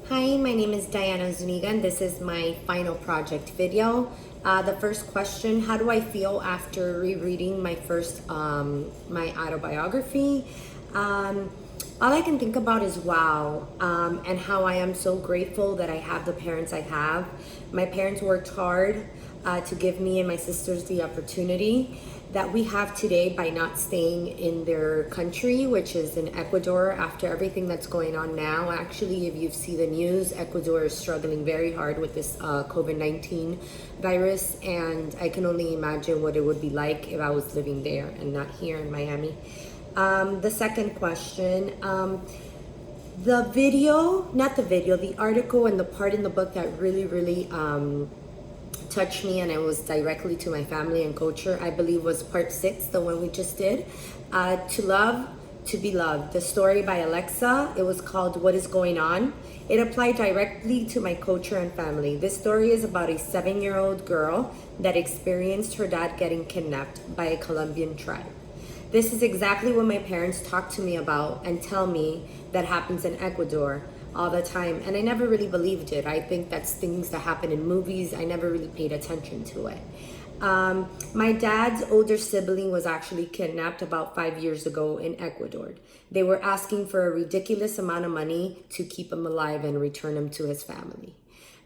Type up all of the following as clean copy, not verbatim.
Hi, my name is Diana Zuniga and this is my final project video. The first question, how do I feel after rereading my autobiography? Um, all I can think about is wow, and how I am so grateful that I have the parents I have. My parents worked hard to give me and my sisters the opportunity that we have today by not staying in their country, which is in Ecuador, after everything that's going on now. Actually, if you see the news, Ecuador is struggling very hard with this COVID-19 virus, and I can only imagine what it would be like if I was living there and not here in Miami. The second question, the article and the part in the book that really touched me, and it was directly to my family and culture, I believe was part 6, the one we just did. To Love, to Be Loved, the story by Alexa. It was called What Is Going On. It applied directly to my culture and family. This story is about a 7-year-old girl that experienced her dad getting kidnapped by a Colombian tribe. This is exactly what my parents talk to me about and tell me that happens in Ecuador all the time, and I never really believed it. I think that's things that happen in movies. I never really paid attention to it. My dad's older sibling was actually kidnapped about 5 years ago in Ecuador. They were asking for a ridiculous amount of money to keep him alive and return him to his family.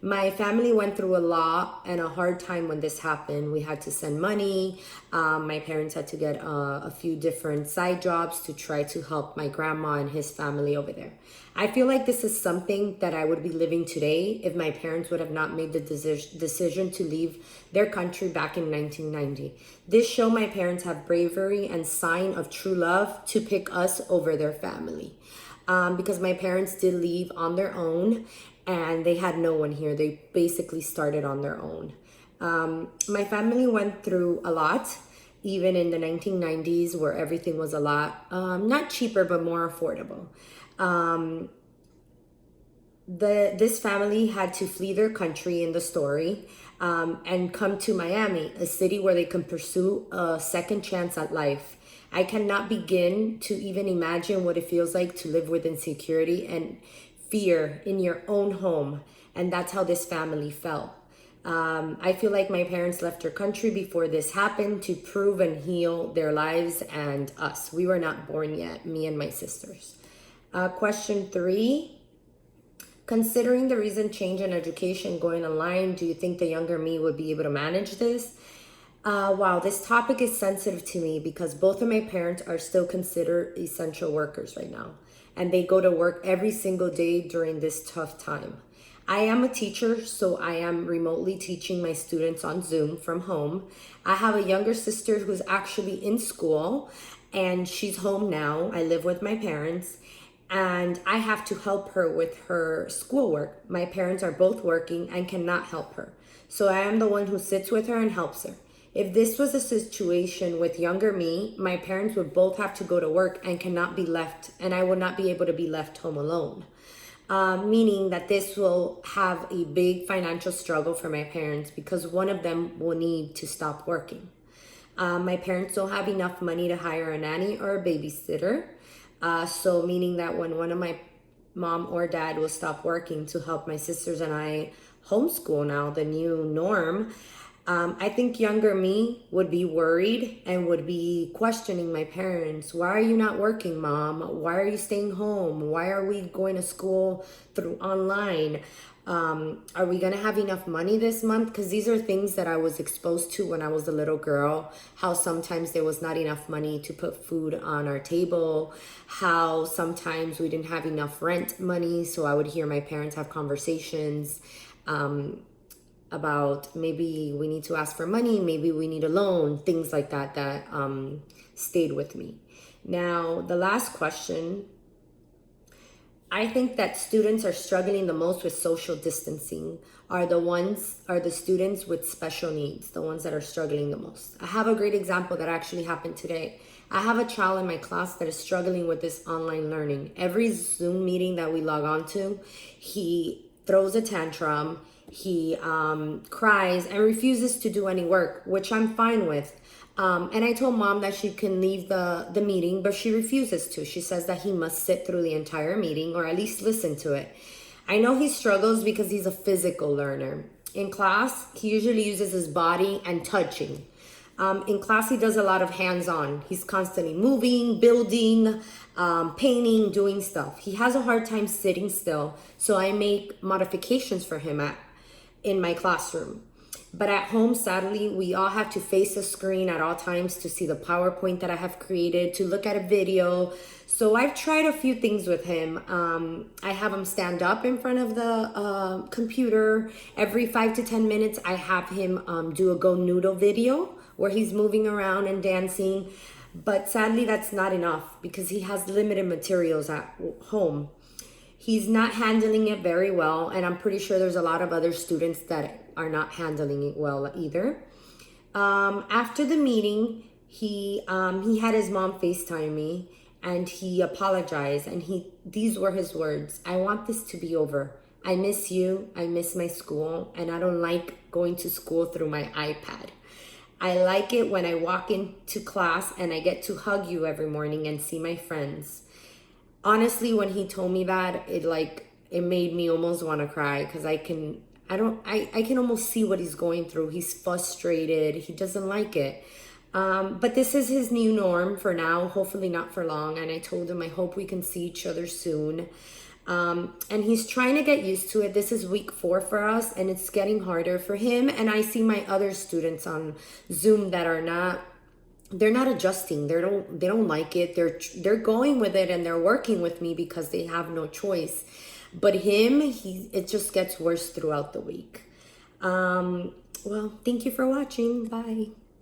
My family went through a lot and a hard time when this happened. We had to send money. My parents had to get a few different side jobs to try to help my grandma and his family over there. I feel like this is something that I would be living today if my parents would have not made the decision to leave their country back in 1990. This showed my parents have bravery and sign of true love to pick us over their family. Because my parents did leave on their own and they had no one here. They basically started on their own. My family went through a lot, even in the 1990s, where everything was a lot, not cheaper, but more affordable. This family had to flee their country in the story and come to Miami, a city where they can pursue a second chance at life. I cannot begin to even imagine what it feels like to live with insecurity and fear in your own home. And that's how this family felt. I feel like my parents left their country before this happened to prove and heal their lives and us. We were not born yet, me and my sisters. Question 3. Considering the recent change in education going online, do you think the younger me would be able to manage this? Wow, this topic is sensitive to me because both of my parents are still considered essential workers right now, and they go to work every single day during this tough time. I am a teacher, so I am remotely teaching my students on Zoom from home. I have a younger sister who's actually in school, and she's home now. I live with my parents, and I have to help her with her schoolwork. My parents are both working and cannot help her, so I am the one who sits with her and helps her. If this was a situation with younger me, my parents would both have to go to work and cannot be left, and I would not be able to be left home alone. Meaning that this will have a big financial struggle for my parents because one of them will need to stop working. My parents don't have enough money to hire a nanny or a babysitter. So meaning that when one of my mom or dad will stop working to help my sisters and I homeschool now, the new norm, I think younger me would be worried and would be questioning my parents. Why are you not working, Mom? Why are you staying home? Why are we going to school through online? Are we going to have enough money this month? Because these are things that I was exposed to when I was a little girl. How sometimes there was not enough money to put food on our table. How sometimes we didn't have enough rent money. So I would hear my parents have conversations about maybe we need to ask for money, maybe we need a loan, things like that stayed with me. Now, the last question, I think that students are struggling the most with social distancing are the students with special needs, the ones that are struggling the most. I have a great example that actually happened today. I have a child in my class that is struggling with this online learning. Every Zoom meeting that we log on to, he throws a tantrum, he cries and refuses to do any work, which I'm fine with. And I told Mom that she can leave the meeting, but she refuses to. She says that he must sit through the entire meeting or at least listen to it. I know he struggles because he's a physical learner. In class, he usually uses his body and touching. In class, he does a lot of hands-on. He's constantly moving, building, painting, doing stuff. He has a hard time sitting still, so I make modifications for him in my classroom. But at home, sadly, we all have to face a screen at all times to see the PowerPoint that I have created, to look at a video. So I've tried a few things with him. I have him stand up in front of the computer. Every 5 to 10 minutes, I have him do a Go Noodle video where he's moving around and dancing. But sadly, that's not enough because he has limited materials at home. He's not handling it very well, and I'm pretty sure there's a lot of other students that are not handling it well either. After the meeting, he had his mom FaceTime me, and he apologized, and these were his words: "I want this to be over. I miss you, I miss my school, and I don't like going to school through my iPad. I like it when I walk into class and I get to hug you every morning and see my friends." Honestly, when he told me that, it made me almost want to cry because I can almost see what he's going through. He's frustrated. He doesn't like it. But this is his new norm for now, hopefully not for long. And I told him I hope we can see each other soon. And he's trying to get used to it. This is week 4 for us, and it's getting harder for him. And I see my other students on Zoom that they're not adjusting. They don't like it. They're going with it and they're working with me because they have no choice. But it just gets worse throughout the week. Well, thank you for watching. Bye.